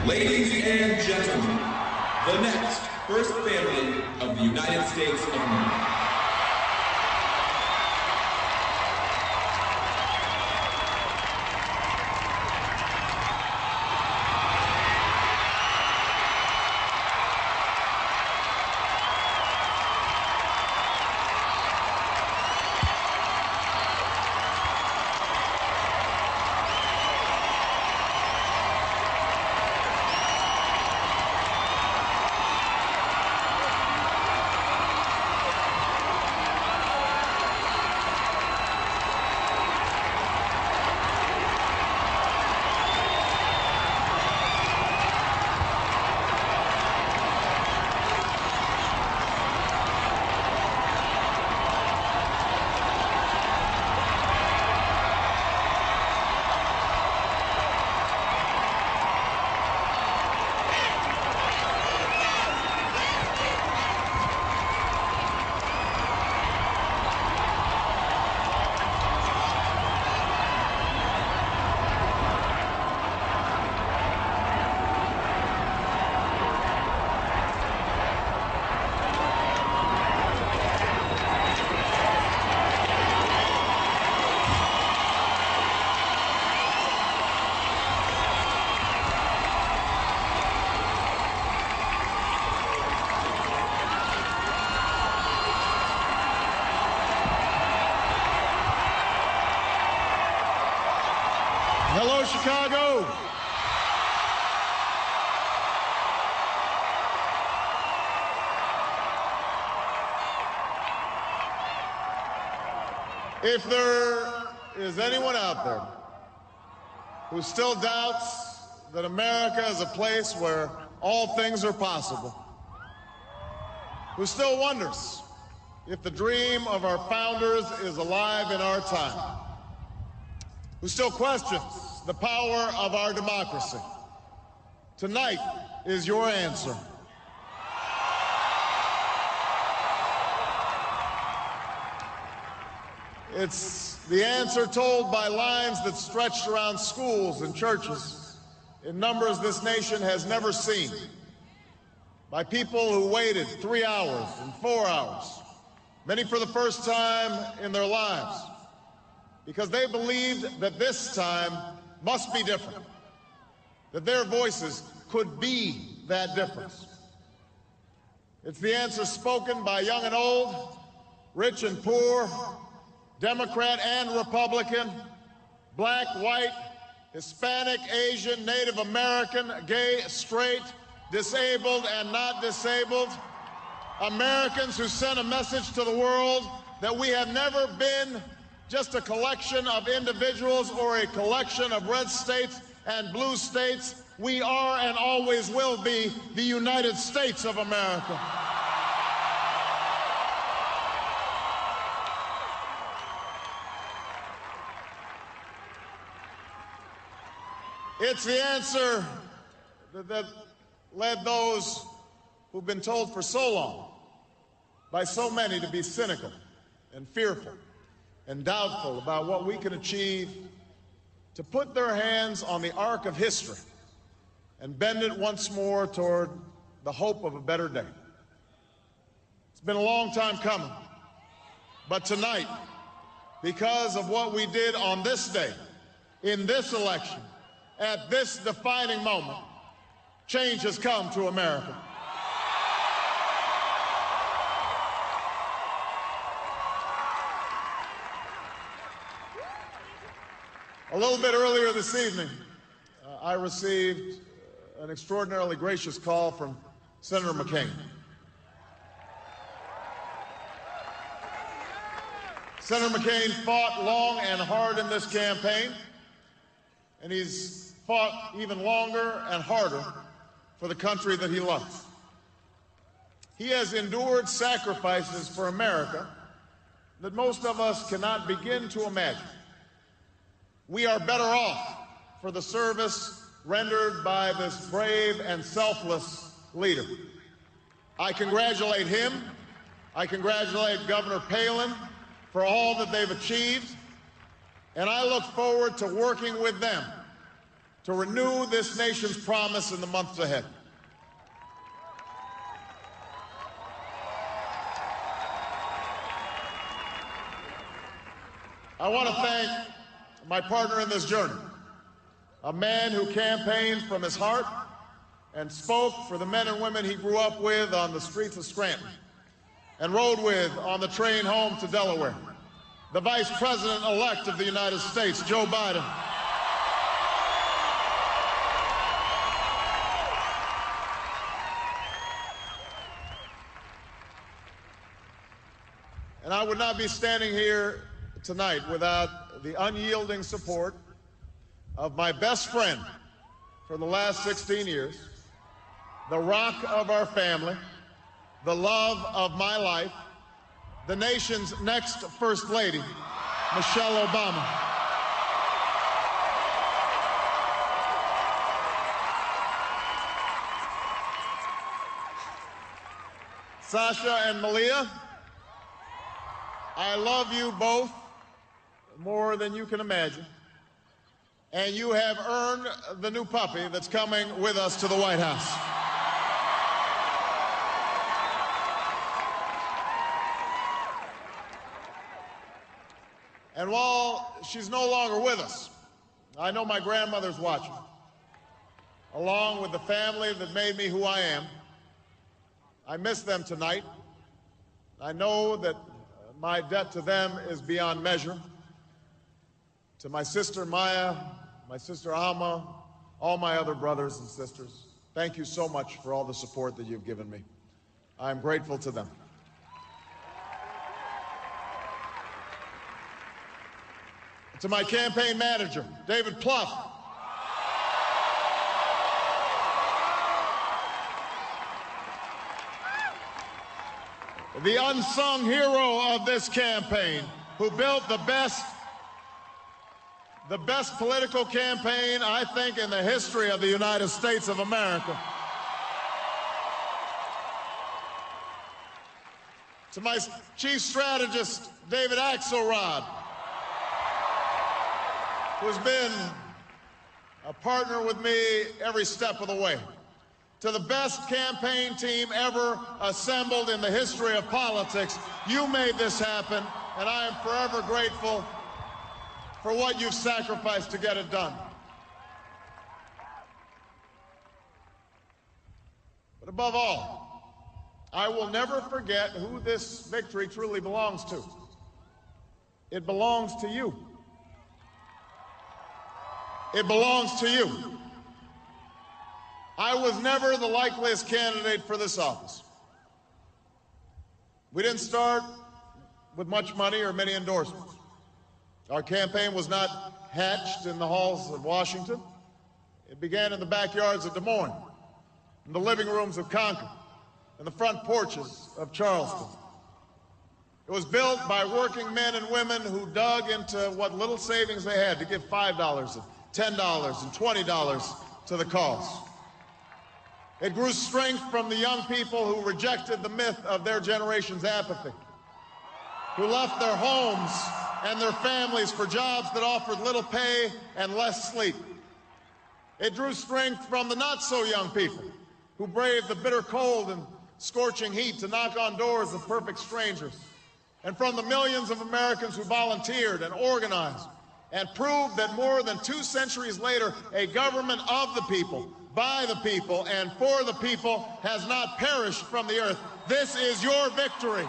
Ladies and gentlemen, the next First Family of the United States of America. Hello, Chicago. If there is anyone out there who still doubts that America is a place where all things are possible, who still wonders if the dream of our founders is alive in our time, who still questions the power of our democracy, tonight is your answer. It's the answer told by lines that stretched around schools and churches in numbers this nation has never seen, by people who waited 3 hours and 4 hours, many for the first time in their lives, because they believed that this time must be different, that their voices could be that difference. It's the answer spoken by young and old, rich and poor, Democrat and Republican, black, white, Hispanic, Asian, Native American, gay, straight, disabled and not disabled, Americans who sent a message to the world that we have never been just a collection of individuals or a collection of red states and blue states. We are and always will be the United States of America. It's the answer that led those who've been told for so long by so many to be cynical and fearful and doubtful about what we can achieve, to put their hands on the arc of history and bend it once more toward the hope of a better day. It's been a long time coming, but tonight, because of what we did on this day, in this election, at this defining moment, change has come to America. A little bit earlier this evening, I received an extraordinarily gracious call from Senator McCain. Senator McCain fought long and hard in this campaign, and he's fought even longer and harder for the country that he loves. He has endured sacrifices for America that most of us cannot begin to imagine. We are better off for the service rendered by this brave and selfless leader. I congratulate him. I congratulate Governor Palin for all that they've achieved, and I look forward to working with them to renew this nation's promise in the months ahead. I want to thank my partner in this journey, a man who campaigned from his heart and spoke for the men and women he grew up with on the streets of Scranton and rode with on the train home to Delaware, the Vice President-elect of the United States, Joe Biden. And I would not be standing here tonight without the unyielding support of my best friend for the last 16 years, the rock of our family, the love of my life, the nation's next First Lady, Michelle Obama. Sasha and Malia, I love you both more than you can imagine, and you have earned the new puppy that's coming with us to the White House. And while she's no longer with us, I know my grandmother's watching, along with the family that made me who I am. I miss them tonight. I know that my debt to them is beyond measure. To my sister Maya, my sister Alma, all my other brothers and sisters, thank you so much for all the support that you've given me. I'm grateful to them. To my campaign manager, David Plouffe, the unsung hero of this campaign, who built the best political campaign, I think, in the history of the United States of America. To my chief strategist, David Axelrod, who's been a partner with me every step of the way. To the best campaign team ever assembled in the history of politics, you made this happen, and I am forever grateful for what you've sacrificed to get it done. But above all, I will never forget who this victory truly belongs to. It belongs to you. It belongs to you. I was never the likeliest candidate for this office. We didn't start with much money or many endorsements. Our campaign was not hatched in the halls of Washington. It began in the backyards of Des Moines, in the living rooms of Concord, in the front porches of Charleston. It was built by working men and women who dug into what little savings they had to give $5 and $10 and $20 to the cause. It grew strength from the young people who rejected the myth of their generation's apathy, who left their homes and their families for jobs that offered little pay and less sleep. It drew strength from the not-so-young people who braved the bitter cold and scorching heat to knock on doors of perfect strangers, and from the millions of Americans who volunteered and organized and proved that more than 2 centuries later, a government of the people, by the people, and for the people has not perished from the earth. This is your victory.